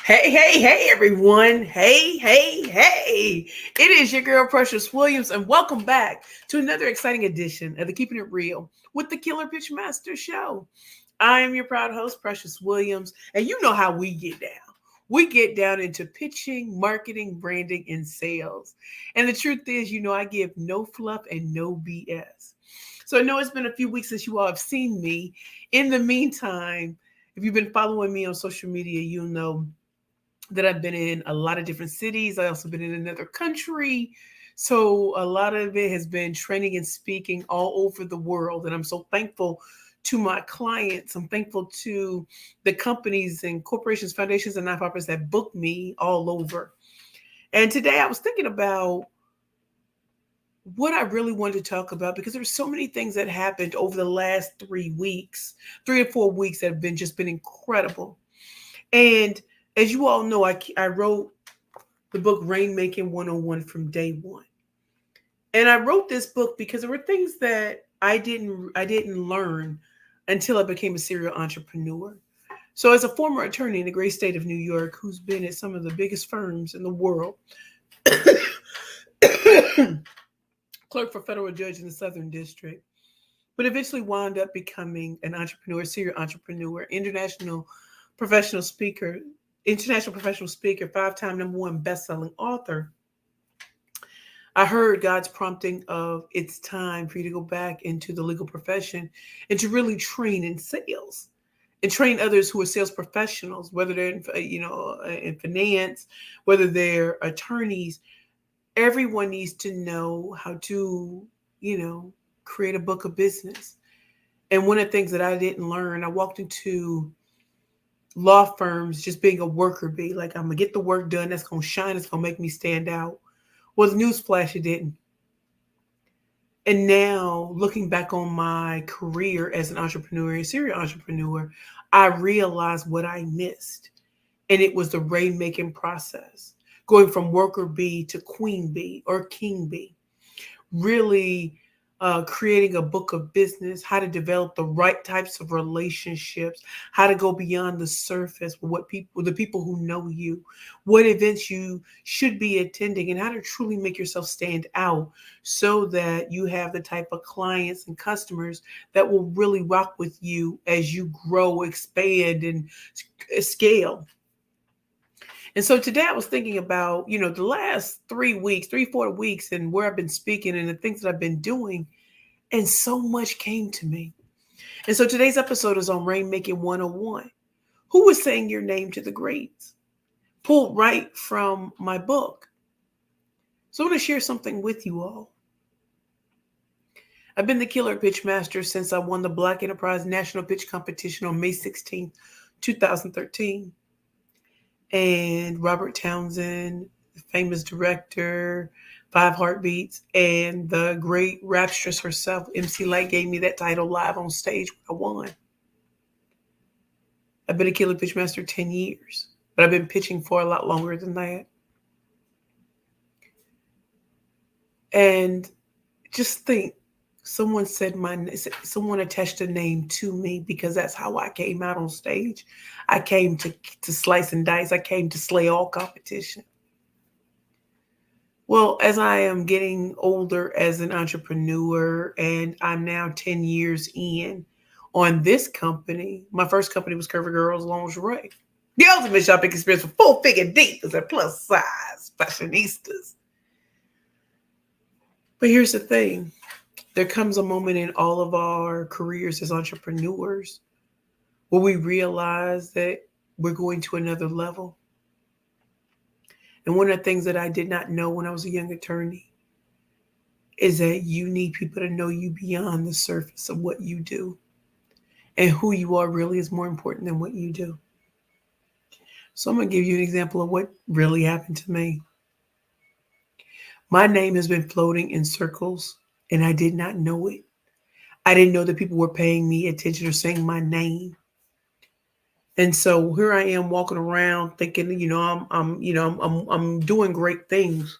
Hey, everyone. Hey. It is your girl, Precious Williams, and welcome back to another exciting edition of the Keeping It Real with the Killer Pitch Master Show. I am your proud host, Precious Williams, and you know how we get down. We get down into pitching, marketing, branding, and sales. And the truth is, I give no fluff and no BS. So I know it's been a few weeks since you all have seen me. In the meantime, if you've been following me on social media, you'll know that I've been in a lot of different cities. I also been in another country. So a lot of it has been training and speaking all over the world. And I'm so thankful to my clients. I'm thankful to the companies and corporations, foundations, and nonprofits that book me all over. And today I was thinking about what I really wanted to talk about because there's so many things that happened over the last 3 weeks, 3 or 4 weeks that have been incredible. And as you all know, I wrote the book Rainmaking 101 from day one. And I wrote this book because there were things that I didn't learn until I became a serial entrepreneur. So as a former attorney in the great state of New York who's been at some of the biggest firms in the world, clerk for federal judge in the Southern District, but eventually wound up becoming an entrepreneur, serial entrepreneur, international professional speaker, 5-time number one best-selling author. I heard God's prompting of it's time for you to go back into the legal profession and to really train in sales and train others who are sales professionals, whether they're in finance, whether they're attorneys. Everyone needs to know how to, create a book of business. And one of the things that I didn't learn, I walked into law firms just being a worker bee. Like, I'm going to get the work done. That's going to shine. It's going to make me stand out. Well, the newsflash, it didn't. And now, looking back on my career as an entrepreneur, a serial entrepreneur, I realized what I missed. And it was the rainmaking process, going from worker bee to queen bee or king bee. Really creating a book of business, how to develop the right types of relationships, how to go beyond the surface with the people who know you, what events you should be attending, and how to truly make yourself stand out so that you have the type of clients and customers that will really rock with you as you grow, expand, and scale. And so today I was thinking about, the last 3 weeks, 4 weeks, and where I've been speaking and the things that I've been doing. And so much came to me. And so today's episode is on Rainmaking 101. Who was saying your name to the greats? Pulled right from my book. So I want to share something with you all. I've been the Killer Pitch Master since I won the Black Enterprise National Pitch Competition on May 16th, 2013. And Robert Townsend, the famous director, Five Heartbeats, and the great rapstress herself, MC Light, gave me that title live on stage when I won. I've been a Killer Pitch Master 10 years, but I've been pitching for a lot longer than that. And just think, someone attached a name to me because that's how I came out on stage. I came to slice and dice. I came to slay all competition. Well, as I am getting older as an entrepreneur, and I'm now 10 years in on this company, my first company was Curvy Girls Lingerie, the ultimate shopping experience for full-figure divas and plus-size fashionistas. But here's the thing. There comes a moment in all of our careers as entrepreneurs where we realize that we're going to another level. And one of the things that I did not know when I was a young attorney is that you need people to know you beyond the surface of what you do. And who you are really is more important than what you do. So I'm going to give you an example of what really happened to me. My name has been floating in circles, and I did not know it. I didn't know that people were paying me attention or saying my name. And so here I am walking around thinking, I'm doing great things.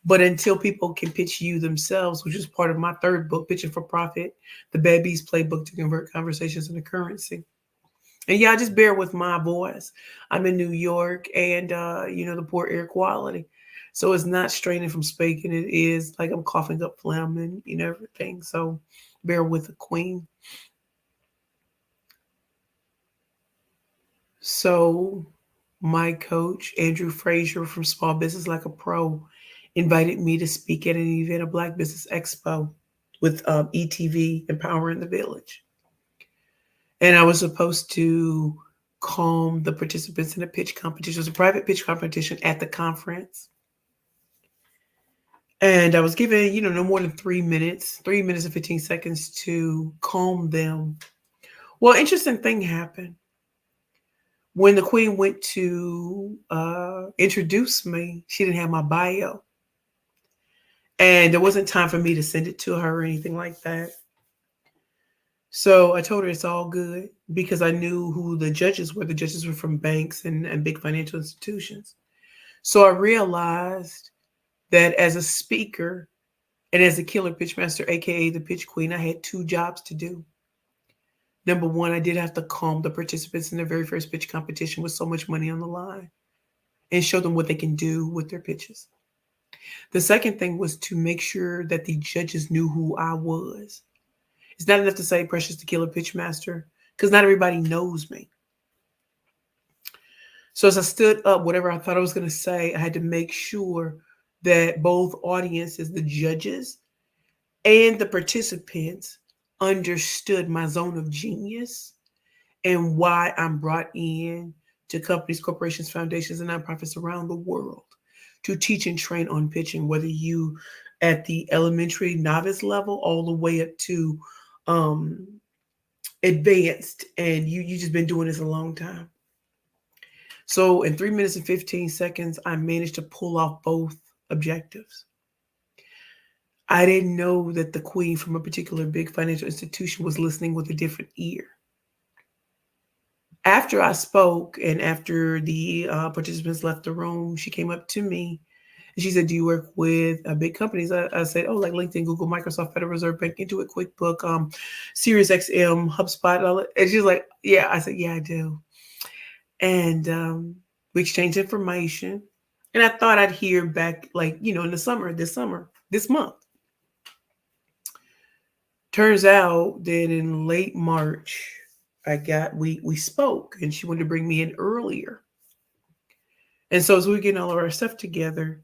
But until people can pitch you themselves, which is part of my third book, Pitching for Profit, the Bad Bees Playbook to Convert Conversations into Currency, And y'all just bear with my voice. I'm in New York and the poor air quality. So it's not straining from speaking. It is like I'm coughing up phlegm and everything. So bear with the queen. So my coach, Andrew Frazier from Small Business Like a Pro, invited me to speak at an event, a Black Business Expo with ETV, Empowering the Village. And I was supposed to calm the participants in a pitch competition. It was a private pitch competition at the conference. And I was given, no more than 3 minutes, 3 minutes and 15 seconds to calm them. Well, interesting thing happened. When the queen went to introduce me, she didn't have my bio. And there wasn't time for me to send it to her or anything like that. So I told her it's all good because I knew who the judges were. The judges were from banks and big financial institutions. So I realized that as a speaker and as a killer pitch master, aka the pitch queen, I had two jobs to do. Number one, I did have to calm the participants in their very first pitch competition with so much money on the line and show them what they can do with their pitches. The second thing was to make sure that the judges knew who I was. It's not enough to say Precious the Killer Pitch Master because not everybody knows me. So as I stood up, whatever I thought I was going to say, I had to make sure that both audiences, the judges and the participants, understood my zone of genius and why I'm brought in to companies, corporations, foundations, and nonprofits around the world to teach and train on pitching, whether you at the elementary novice level all the way up to um, advanced, and you just been doing this a long time. So in 3 minutes and 15 seconds, I managed to pull off both objectives. I didn't know that the queen from a particular big financial institution was listening with a different ear. After I spoke and after the participants left the room, she came up to me and she said, "Do you work with big companies?" I said, "Oh, like LinkedIn, Google, Microsoft, Federal Reserve Bank, Intuit, QuickBook, Sirius XM, HubSpot." And she's like, "Yeah." I said, "Yeah, I do." And we exchanged information. And I thought I'd hear back, like, in the summer, this month. Turns out that in late March, we spoke and she wanted to bring me in earlier. And so as we were getting all of our stuff together,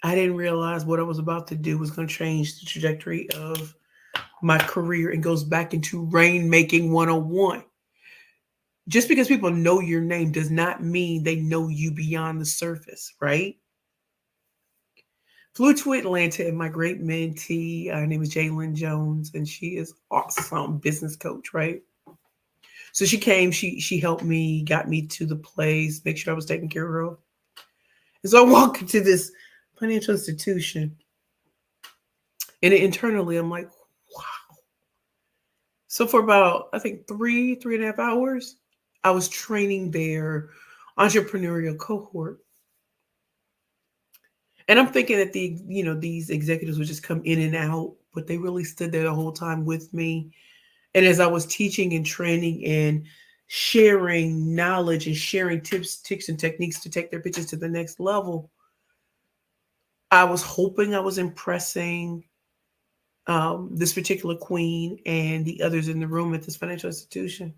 I didn't realize what I was about to do was going to change the trajectory of my career and goes back into Rainmaking 101. Just because people know your name does not mean they know you beyond the surface, right? Flew to Atlanta and my great mentee, her name is Jalen Jones, and she is awesome business coach, right? So she came, she helped me, got me to the place, make sure I was taken care of. And so I walk into this financial institution, and internally I'm like, wow. So for about, I think 3.5 hours, I was training their entrepreneurial cohort. And I'm thinking that these executives would just come in and out, but they really stood there the whole time with me. And as I was teaching and training and sharing knowledge and sharing tips, tricks, and techniques to take their pitches to the next level, I was hoping I was impressing this particular queen and the others in the room at this financial institution.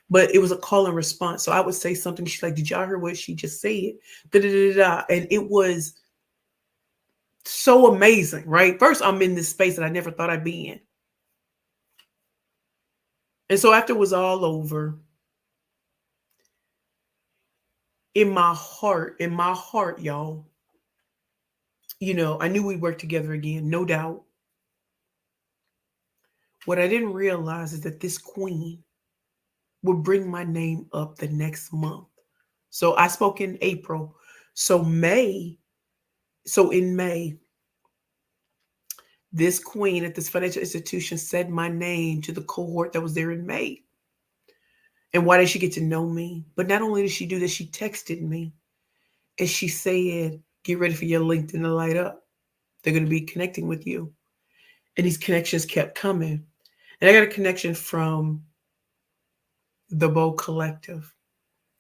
But it was a call and response. So I would say something. She's like, "Did y'all hear what she just said?" Da, da, da, da. And it was so amazing, right? First, I'm in this space that I never thought I'd be in. And so after it was all over, in my heart, y'all, I knew we'd work together again, no doubt. What I didn't realize is that this queen would bring my name up the next month. So I spoke in April. So in May, this queen at this financial institution said my name to the cohort that was there in May. And why did she get to know me? But not only did she do that, she texted me and she said, "Get ready for your LinkedIn to light up. They're going to be connecting with you." And these connections kept coming. And I got a connection from the Bow Collective.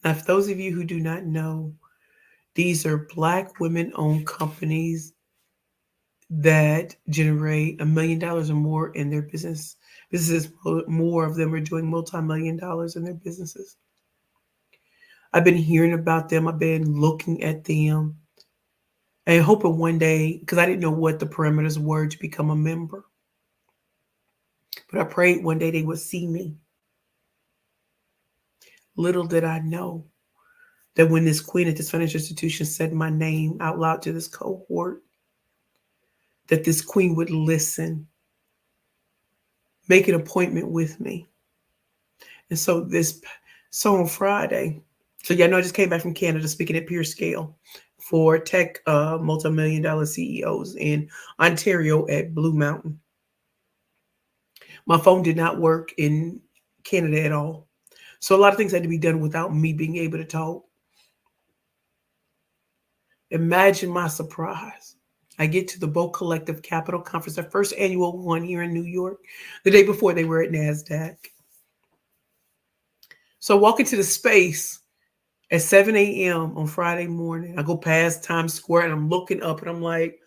Now, for those of you who do not know, these are Black women-owned companies that generate $1 million or more in their business. Businesses, more of them are doing multi-million dollars in their businesses. I've been hearing about them. I've been looking at them and hoping one day, because I didn't know what the parameters were to become a member, but I prayed one day they would see me. Little did I know that when this queen at this financial institution said my name out loud to this cohort, that this queen would listen, make an appointment with me. And so on Friday, so yeah, I know I just came back from Canada speaking at Peer Scale for tech multi-million-dollar CEOs in Ontario at Blue Mountain. My phone did not work in Canada at all. So a lot of things had to be done without me being able to talk. Imagine my surprise. I get to the Bow Collective Capital Conference, their first annual one here in New York, the day before they were at NASDAQ. So I walk into the space at 7 a.m. on Friday morning. I go past Times Square and I'm looking up and I'm like,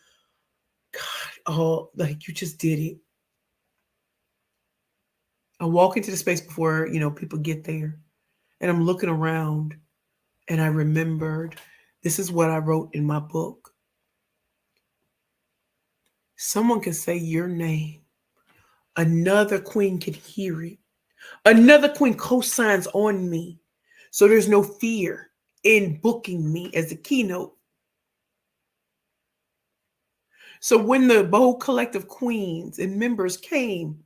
God, oh, like you just did it. I walk into the space before, people get there. And I'm looking around and I remembered, this is what I wrote in my book. Someone can say your name. Another queen can hear it. Another queen co-signs on me. So there's no fear in booking me as a keynote. So when the Bow Collective queens and members came,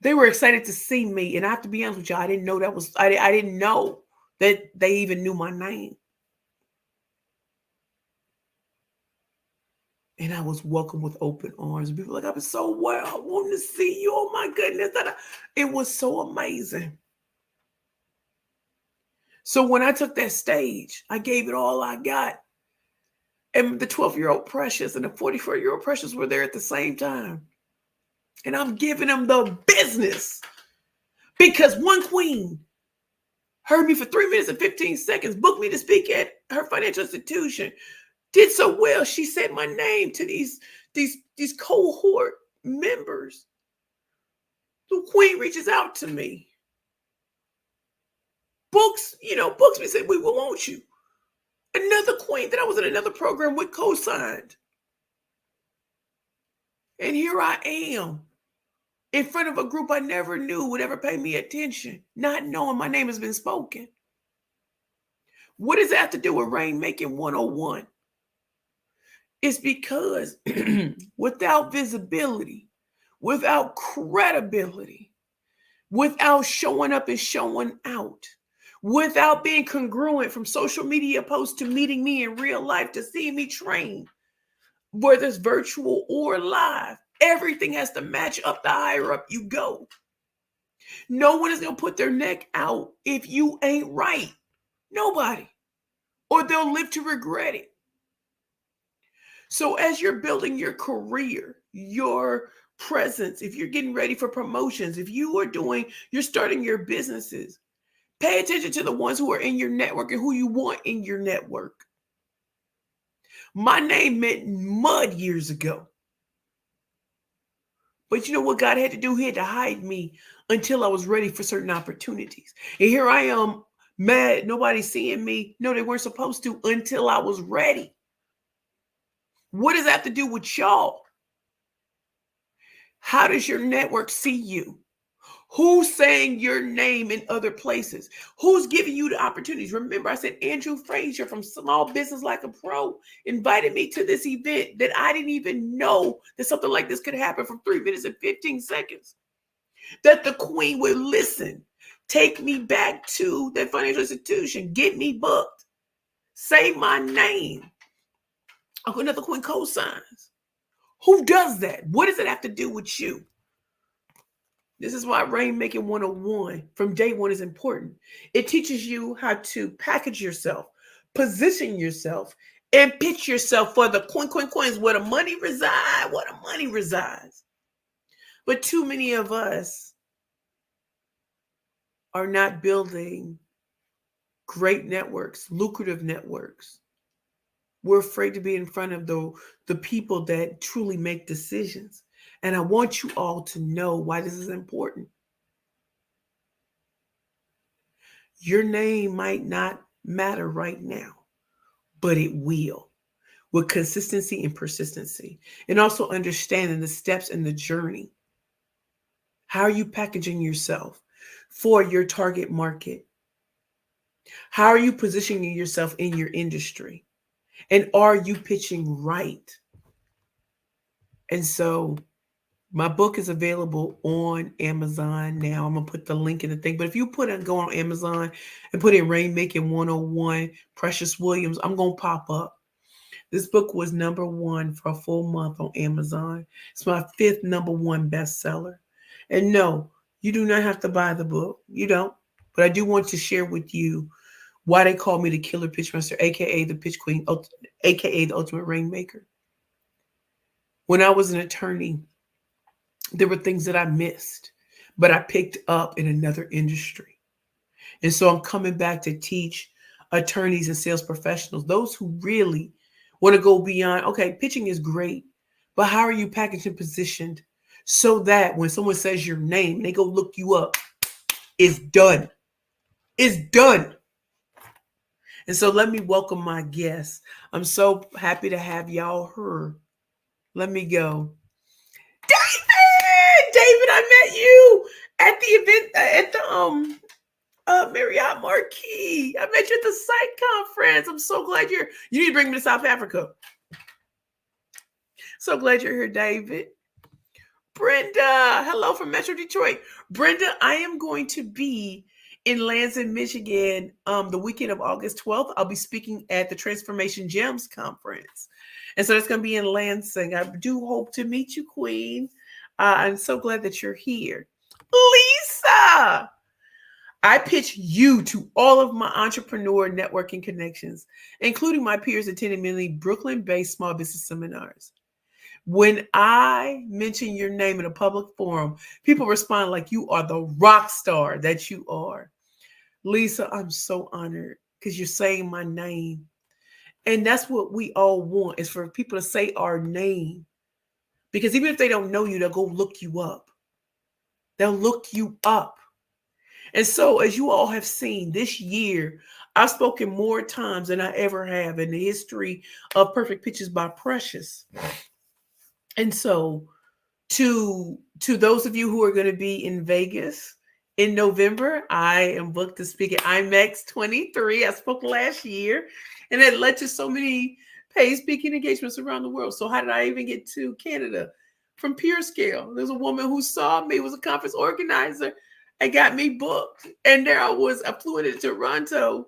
they were excited to see me. And I have to be honest with you, I didn't know I didn't know that they even knew my name. And I was welcomed with open arms. People were like, I was so well, I wanted to see you. Oh my goodness. It was so amazing. So when I took that stage, I gave it all I got. And the 12-year-old Precious and the 44-year-old Precious were there at the same time. And I'm giving them the business because one queen heard me for 3 minutes and 15 seconds, booked me to speak at her financial institution, did so well. She said my name to these cohort members. The queen reaches out to me. Books me, said, we will want you. Another queen that I was in another program with co-signed. And here I am in front of a group I never knew would ever pay me attention, not knowing my name has been spoken. What does that have to do with Rainmaking 101? It's because without visibility, without credibility, without showing up and showing out, without being congruent from social media posts to meeting me in real life to seeing me train, whether it's virtual or live, everything has to match up the higher up you go. No one is going to put their neck out if you ain't right. Nobody. Or they'll live to regret it. So as you're building your career, your presence, if you're getting ready for promotions, if you're starting your businesses, pay attention to the ones who are in your network and who you want in your network. My name meant mud years ago. But you know what God had to do? He had to hide me until I was ready for certain opportunities. And here I am, mad, nobody's seeing me. No, they weren't supposed to until I was ready. What does that have to do with y'all? How does your network see you? Who's saying your name in other places? Who's giving you the opportunities? Remember, I said Andrew Frazier from Small Business Like a Pro invited me to this event that I didn't even know that something like this could happen from 3 minutes and 15 seconds. That the queen would listen, take me back to that financial institution, get me booked, say my name. Another queen co-signs. Who does that? What does it have to do with you? This is why Rainmaking 101 from day one is important. It teaches you how to package yourself, position yourself, and pitch yourself for the coins where the money resides. But too many of us are not building great networks, lucrative networks. We're afraid to be in front of the people that truly make decisions. And I want you all to know why this is important. Your name might not matter right now, but it will with consistency and persistency. And also understanding the steps in the journey. How are you packaging yourself for your target market? How are you positioning yourself in your industry? And are you pitching right? And so my book is available on Amazon now. I'm going to put the link in the thing. But if you go on Amazon and put in Rainmaking 101, Precious Williams, I'm going to pop up. This book was #1 for a full month on Amazon. It's my 5th #1 bestseller. And no, you do not have to buy the book. You don't. But I do want to share with you why they call me the Killer Pitchmaster, aka the Pitch Queen, aka the Ultimate Rainmaker. When I was an attorney, there were things that I missed, but I picked up in another industry. And so I'm coming back to teach attorneys and sales professionals, those who really want to go beyond. Okay, pitching is great, but how are you packaged and positioned so that when someone says your name and they go look you up, it's done. It's done. And so let me welcome my guests. I'm so happy to have y'all here. Let me go. David, I met you at the event at the Marriott Marquis. I met you at the site conference. I'm so glad you need to bring me to South Africa. So glad you're here, David. Brenda, hello from Metro Detroit. Brenda, I am going to be in Lansing, Michigan, the weekend of August 12th. I'll be speaking at the Transformation Gems Conference. And so that's going to be in Lansing. I do hope to meet you, Queen. I'm so glad that you're here. Lisa, I pitch you to all of my entrepreneur networking connections, including my peers attending many Brooklyn-based small business seminars. When I mention your name in a public forum, people respond like you are the rock star that you are. Lisa, I'm so honored because you're saying my name. And that's what we all want, is for people to say our name. Because even if they don't know you, they'll go look you up. They'll look you up. And so, as you all have seen this year, I've spoken more times than I ever have in the history of Perfect Pitches by Precious. And so, to those of you who are going to be in Vegas in November, I am booked to speak at IMEX 23. I spoke last year, and it led to so many paid speaking engagements around the world. So how did I even get to Canada? From Pure Scale. There's a woman who saw me, was a conference organizer, and got me booked. And there I was. I flew into Toronto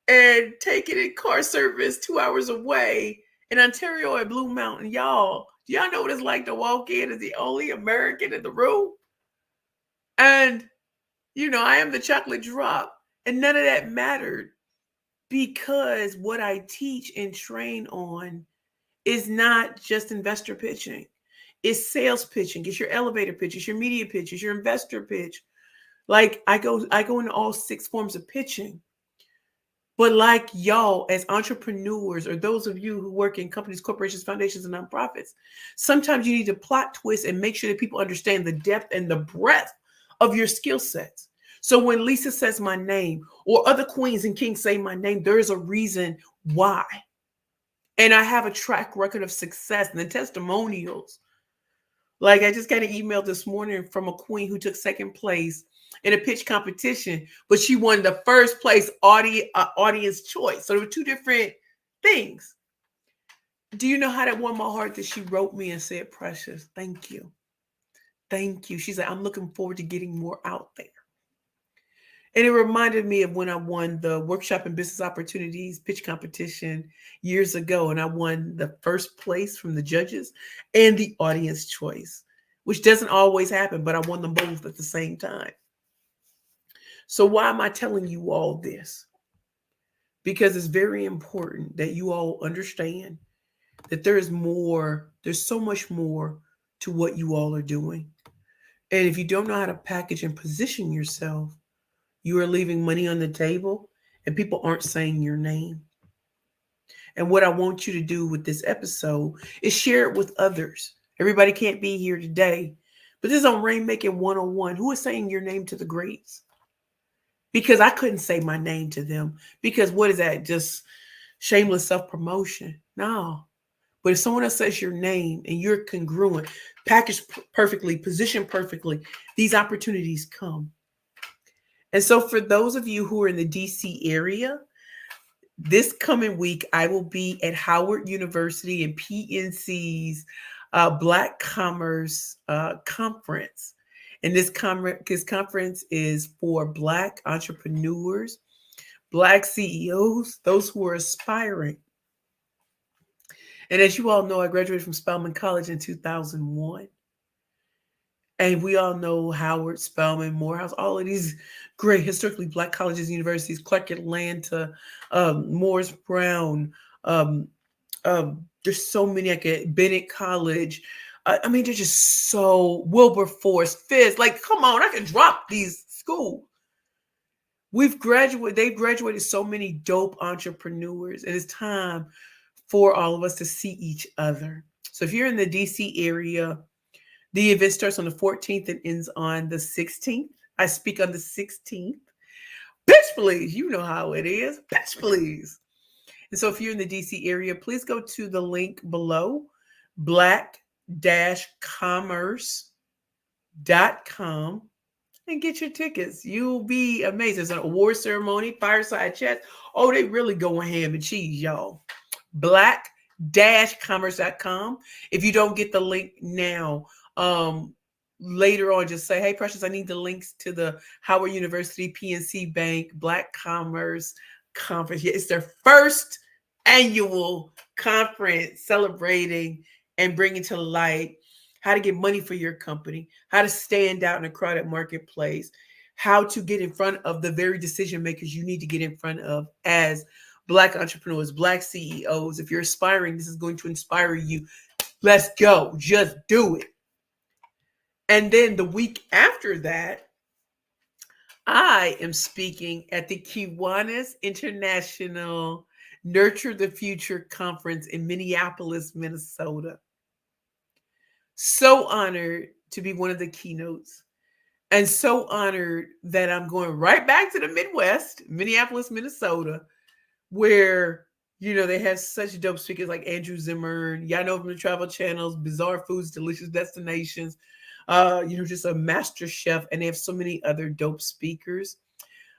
and taking in car service 2 hours away in Ontario at Blue Mountain. Y'all, do y'all know what it's like to walk in as the only American in the room? And, I am the chocolate drop. And none of that mattered, because what I teach and train on is not just investor pitching. It's sales pitching. It's your elevator pitch. It's your media pitch. It's your investor pitch. Like I go into all 6 forms of pitching. But like y'all, as entrepreneurs, or those of you who work in companies, corporations, foundations, and nonprofits, sometimes you need to plot twist and make sure that people understand the depth and the breadth of your skill sets. So when Lisa says my name, or other queens and kings say my name, there is a reason why. And I have a track record of success, and the testimonials. Like, I just got an email this morning from a queen who took 2nd place in a pitch competition, but she won the 1st place audience choice. So there were 2 different things. Do you know how that won my heart? That she wrote me and said, "Precious, thank you. Thank you." She's like, "I'm looking forward to getting more out there." And it reminded me of when I won the Workshop and Business Opportunities pitch competition years ago. And I won the 1st place from the judges and the audience choice, which doesn't always happen, but I won them both at the same time. So why am I telling you all this? Because it's very important that you all understand that there's so much more to what you all are doing. And if you don't know how to package and position yourself, you are leaving money on the table and people aren't saying your name. And what I want you to do with this episode is share it with others. Everybody can't be here today, but this is on Rainmaking 101. Who is saying your name to the greats? Because I couldn't say my name to them. Because what is that? Just shameless self promotion? No. But if someone else says your name and you're congruent, packaged perfectly, positioned perfectly, these opportunities come. And so, for those of you who are in the DC area, this coming week, I will be at Howard University and PNC's Black Commerce Conference. And this conference is for Black entrepreneurs, Black CEOs, those who are aspiring. And as you all know, I graduated from Spelman College in 2001. And we all know Howard, Spelman, Morehouse, all of these great historically Black colleges and universities, Clark Atlanta, Morris Brown. Um, there's so many. I get Bennett College. I mean, they're just so Wilberforce, Fisk. Like, come on, I can drop these schools. They've graduated so many dope entrepreneurs, and it's time for all of us to see each other. So if you're in the DC area, the event starts on the 14th and ends on the 16th. I speak on the 16th. Bitch, please. You know how it is. Bitch, please. And so if you're in the DC area, please go to the link below, black-commerce.com, and get your tickets. You'll be amazed. There's an award ceremony, fireside chats. Oh, they really going ham and cheese, y'all. Black-commerce.com. If you don't get the link now, later on, just say, hey, Precious, I need the links to the Howard University, PNC Bank, Black Commerce Conference. Yeah, it's their first annual conference celebrating and bringing to light how to get money for your company, how to stand out in a crowded marketplace, how to get in front of the very decision makers you need to get in front of as Black entrepreneurs, Black CEOs. If you're aspiring, this is going to inspire you. Let's go. Just do it. And then the week after that, I am speaking at the Kiwanis International Nurture the Future Conference in Minneapolis, Minnesota. So honored to be one of the keynotes, and so honored that I'm going right back to the Midwest, Minneapolis, Minnesota, where, you know, they have such dope speakers like Andrew Zimmern. Y'all know from the travel channels, Bizarre Foods, Delicious Destinations, just a master chef. And they have so many other dope speakers.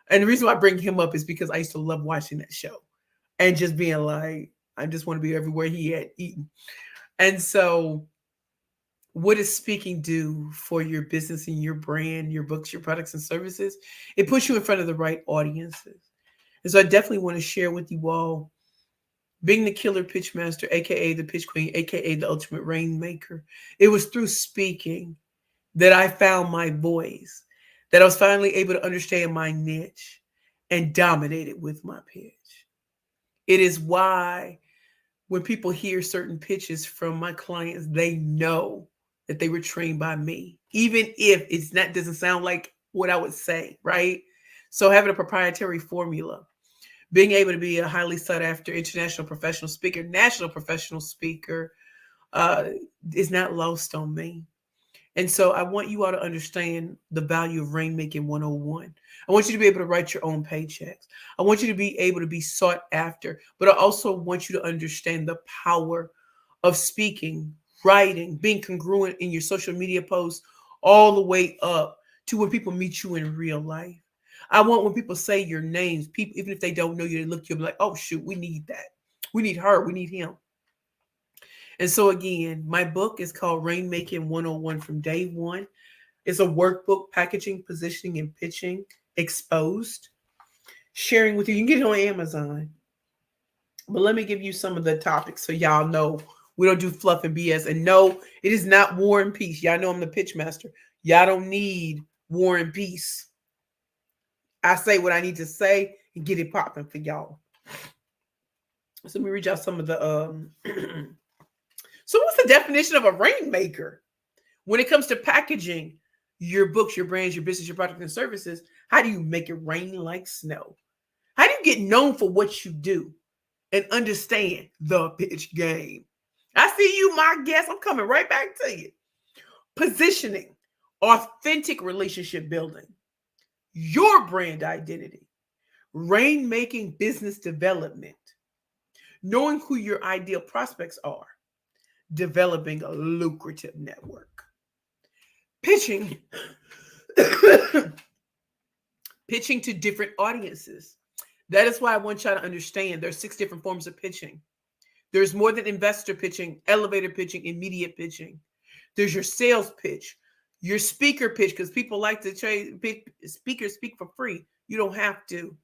And the reason why I bring him up is because I used to love watching that show and just being like, I just want to be everywhere he had eaten. And so what does speaking do for your business and your brand, your books, your products and services? It puts you in front of the right audiences. And so I definitely want to share with you all, being the killer pitch master, aka the pitch queen, aka the ultimate rainmaker. It was through speaking that I found my voice, that I was finally able to understand my niche and dominate it with my pitch. It is why when people hear certain pitches from my clients, they know that they were trained by me, even if it's not doesn't sound like what I would say, right? So having a proprietary formula, being able to be a highly sought after international professional speaker, national professional speaker, is not lost on me. And so I want you all to understand the value of Rainmaking 101. I want you to be able to write your own paychecks. I want you to be able to be sought after, but I also want you to understand the power of speaking, writing, being congruent in your social media posts, all the way up to when people meet you in real life. I want when people say your names, people, even if they don't know you, they look at you and be like, oh, shoot, we need that. We need her. We need him. And so again, my book is called Rainmaking 101 from Day One. It's a workbook, packaging, positioning, and pitching exposed, sharing with you. You can get it on Amazon. But let me give you some of the topics so y'all know we don't do fluff and BS. And no, it is not War and Peace. Y'all know I'm the pitch master. Y'all don't need War and Peace. I say what I need to say and get it popping for y'all. So let me read y'all some of the So what's the definition of a rainmaker? When it comes to packaging, your books, your brands, your business, your product and services, how do you make it rain like snow? How do you get known for what you do and understand the pitch game? I see you, my guest. I'm coming right back to you. Positioning, authentic relationship building, your brand identity, rainmaking business development, knowing who your ideal prospects are, developing a lucrative network, pitching, pitching to different audiences. That is why I want y'all to understand there's 6 different forms of pitching. There's more than investor pitching, elevator pitching, immediate pitching. There's your sales pitch, your speaker pitch, because people like to speakers speak for free. You don't have to.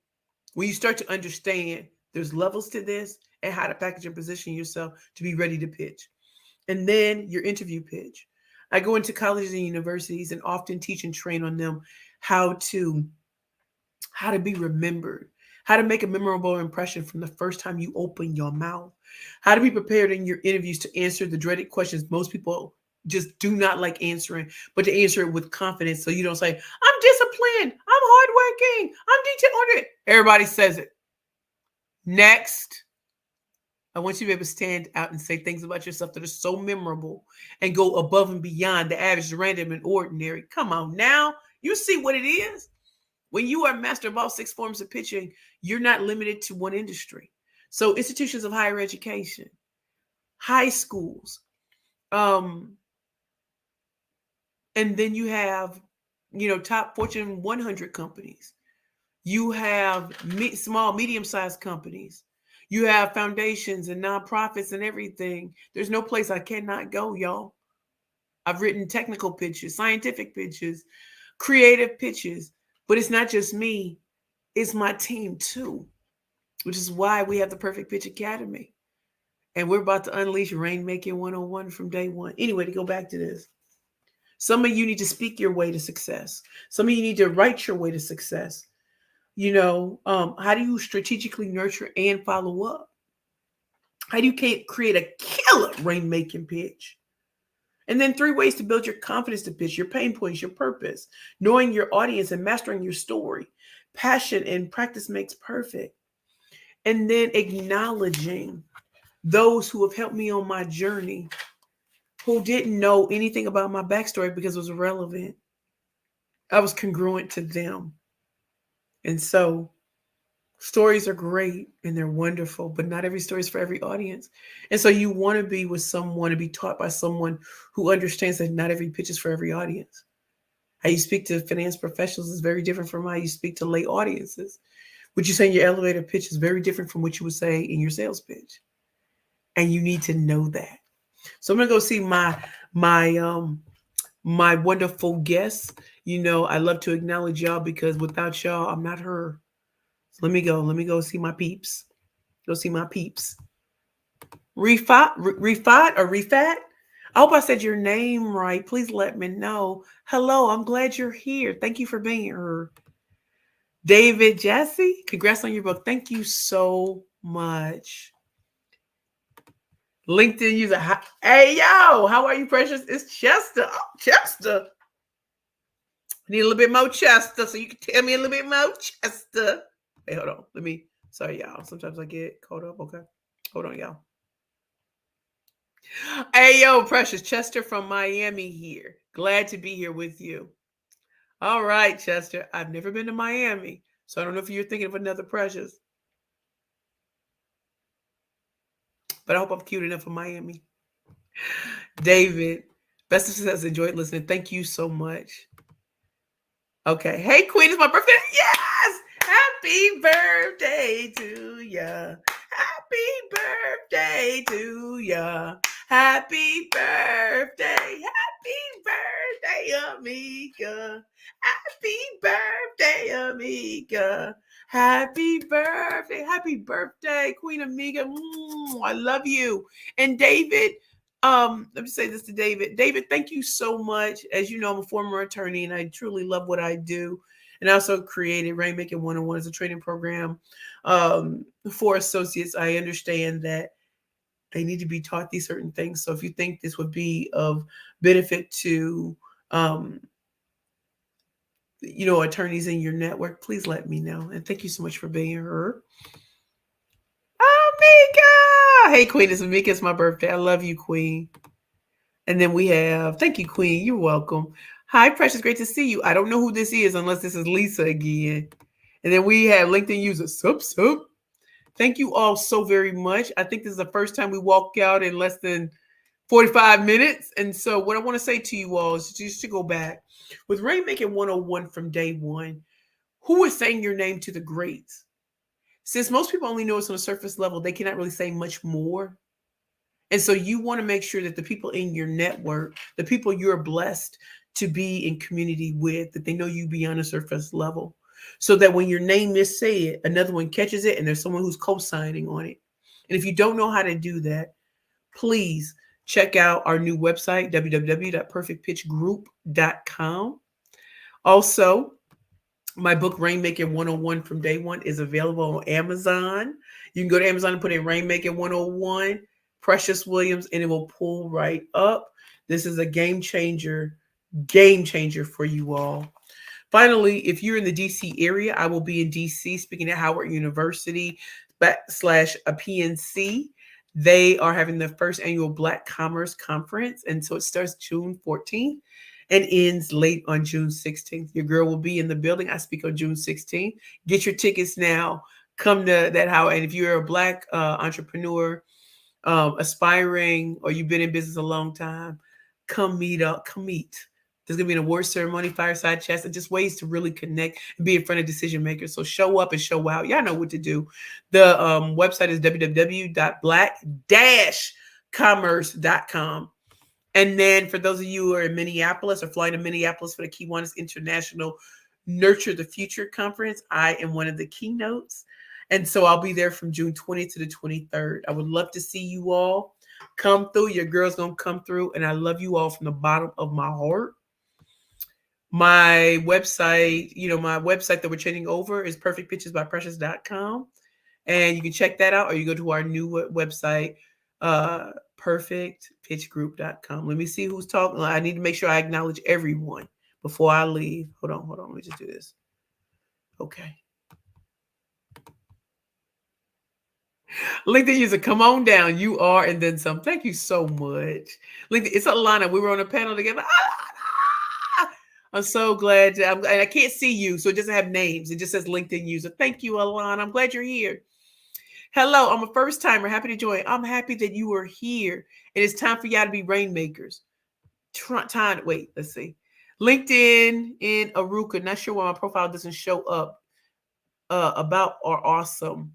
When you start to understand there's levels to this and how to package and position yourself to be ready to pitch. And then your interview pitch. I go into colleges and universities and often teach and train on them how to be remembered, how to make a memorable impression from the first time you open your mouth, how to be prepared in your interviews to answer the dreaded questions most people just do not like answering, but to answer it with confidence so you don't say, I'm disciplined, I'm hardworking, I'm detail-oriented. Everybody says it. Next, I want you to be able to stand out and say things about yourself that are so memorable and go above and beyond the average, the random, and ordinary. Come on now. You see what it is? When you are master of all 6 forms of pitching, you're not limited to one industry. So institutions of higher education, high schools, and then you have, top Fortune 100 companies. You have small, medium-sized companies. You have foundations and nonprofits and everything. There's no place I cannot go, y'all. I've written technical pitches, scientific pitches, creative pitches, but it's not just me. It's my team too, which is why we have the Perfect Pitch Academy. And we're about to unleash Rainmaking 101 from day one. Anyway, to go back to this. Some of you need to speak your way to success. Some of you need to write your way to success. How do you strategically nurture and follow up? How do you create a killer rainmaking pitch? And then 3 ways to build your confidence to pitch, your pain points, your purpose, knowing your audience and mastering your story. Passion and practice makes perfect. And then acknowledging those who have helped me on my journey, who didn't know anything about my backstory because it was irrelevant. I was congruent to them. And so stories are great and they're wonderful, but not every story is for every audience. And so you want to be with someone, to be taught by someone who understands that not every pitch is for every audience. How you speak to finance professionals is very different from how you speak to lay audiences. What you say in your elevator pitch is very different from what you would say in your sales pitch. And you need to know that. So I'm going to go see my wonderful guests. I love to acknowledge y'all because without y'all, I'm not her. So let me go see my peeps. Go see my peeps. Rifat or Rifat? I hope I said your name right. Please let me know. Hello, I'm glad you're here. Thank you for being here. David Jesse, congrats on your book. Thank you so much. LinkedIn user. Hey, yo, how are you, precious? It's Chester. Oh, Chester. Need a little bit more Chester, so you can tell me a little bit more Chester. Hey, hold on. Sorry, y'all. Sometimes I get caught up. Okay. Hold on, y'all. Hey, yo, precious. Chester from Miami here. Glad to be here with you. All right, Chester. I've never been to Miami, so I don't know if you're thinking of another precious. But I hope I'm cute enough for Miami. David, best of success. Enjoyed listening. Thank you so much. Okay. Hey, Queen, it's my birthday. Yes! Happy birthday to ya. Happy birthday to ya. Happy birthday. Happy birthday, Amiga. Happy birthday, Amiga. Happy birthday. Happy birthday, Queen Amiga. I love you. And David, let me say this to David. David, thank you so much. As you know, I'm a former attorney and I truly love what I do. And I also created Rainmaking 101 as a training program for associates. I understand that they need to be taught these certain things. So if you think this would be of benefit to attorneys in your network, please let me know. And thank you so much for being here. Oh, Mika! Hey, Queen, it's Mika. It's my birthday. I love you, Queen. And then we have, thank you, Queen. You're welcome. Hi, Precious. Great to see you. I don't know who this is unless this is Lisa again. And then we have LinkedIn user, sup, sup. Thank you all so very much. I think this is the first time we walk out in less than 45 minutes. And so what I want to say to you all is just to go back with Rainmaking 101 from day one. Who is saying your name to the greats? Since most people only know us on a surface level, they cannot really say much more. And so you want to make sure that the people in your network, the people you're blessed to be in community with, that they know you beyond a surface level. So that when your name is said, another one catches it and there's someone who's co-signing on it. And if you don't know how to do that, please check out our new website, www.perfectpitchgroup.com. Also, my book, Rainmaking 101 from Day One, is available on Amazon. You can go to Amazon and put in Rainmaking 101, Precious Williams, and it will pull right up. This is a game changer for you all. Finally, if you're in the DC area, I will be in DC speaking at Howard University / a PNC. They are having their first annual Black Commerce Conference. And so it starts June 14th and ends late on June 16th. Your girl will be in the building. I speak on June 16th. Get your tickets now. Come to that Howard. And if you're a Black entrepreneur, aspiring, or you've been in business a long time, come meet up, come meet. There's going to be an award ceremony, fireside chats, and just ways to really connect and be in front of decision makers. So show up and show out. Y'all know what to do. The website is www.black-commerce.com. And then for those of you who are in Minneapolis or flying to Minneapolis for the Kiwanis International Nurture the Future Conference, I am one of the keynotes. And so I'll be there from June 20th to the 23rd. I would love to see you all come through. Your girl's going to come through. And I love you all from the bottom of my heart. My website, my website that we're changing over is perfectpitchesbyprecious.com. And you can check that out, or you go to our new website, perfectpitchgroup.com. Let me see who's talking. I need to make sure I acknowledge everyone before I leave. Hold on. Let me just do this. Okay. LinkedIn user, come on down. You are, and then some. Thank you so much. LinkedIn, it's Alana. We were on a panel together. I'm so glad. I can't see you, so it doesn't have names. It just says LinkedIn user. Thank you, Alana. I'm glad you're here. Hello, I'm a first timer. Happy to join. I'm happy that you are here. And it's time for y'all to be rainmakers. Wait, let's see. LinkedIn in Aruka. Not sure why my profile doesn't show up. About or awesome.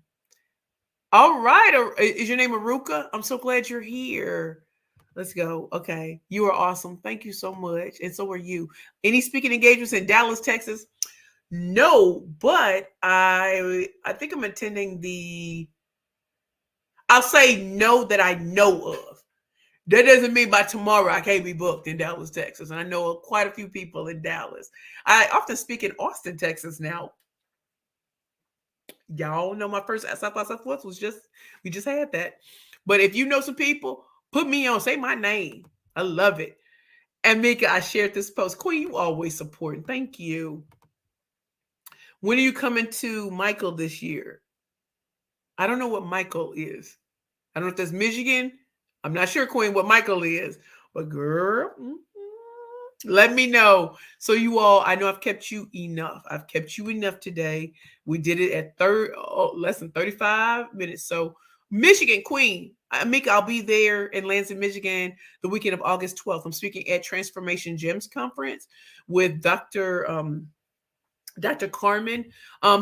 All right. Is your name Aruka? I'm so glad you're here. Let's go. Okay. You are awesome. Thank you so much. And so are you. Any speaking engagements in Dallas, Texas? No, but I think I'm attending I'll say no that I know of. That doesn't mean by tomorrow I can't be booked in Dallas, Texas. And I know quite a few people in Dallas. I often speak in Austin, Texas now. Y'all know my first South by Southwest we just had that. But if you know some people, put me on, say my name. I love it. And Mika, I shared this post. Queen, you always supporting. Thank you. When are you coming to Michael this year? I don't know what Michael is. I don't know if that's Michigan. I'm not sure, Queen, what Michael is. But girl, let me know. So you all, I know I've kept you enough. I've kept you enough today. We did it at less than 35 minutes. So Michigan, Queen, Mika, I'll be there in Lansing, Michigan, the weekend of August 12th. I'm speaking at Transformation Gems Conference with Dr. Carmen.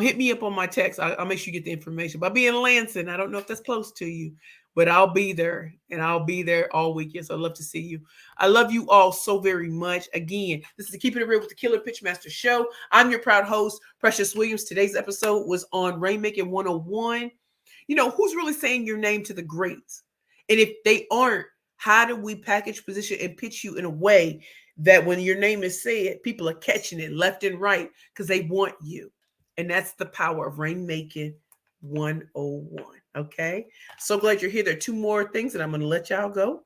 Hit me up on my text. I'll make sure you get the information. But I'll be in Lansing. I don't know if that's close to you, but I'll be there, and I'll be there all weekend. So I'd love to see you. I love you all so very much. Again, this is the Keeping It Real with the Killer Pitchmaster Show. I'm your proud host, Precious Williams. Today's episode was on Rainmaking 101. Who's really saying your name to the greats? And if they aren't, how do we package, position, and pitch you in a way that when your name is said, people are catching it left and right because they want you? And that's the power of Rainmaking 101. Okay. So glad you're here. There are two more things that I'm going to let y'all go.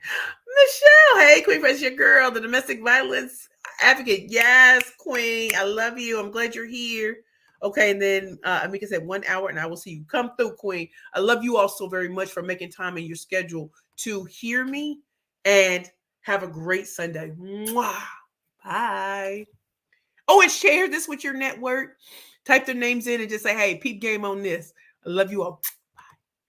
Michelle, hey, Queen Press, your girl, the domestic violence Advocate, yes, Queen. I love you. I'm glad you're here. Okay, and then Amika said 1 hour, and I will see you. Come through, Queen. I love you all so very much for making time in your schedule to hear me, and have a great Sunday. Mwah. Bye. Oh, and share this with your network. Type their names in and just say, hey, peep game on this. I love you all.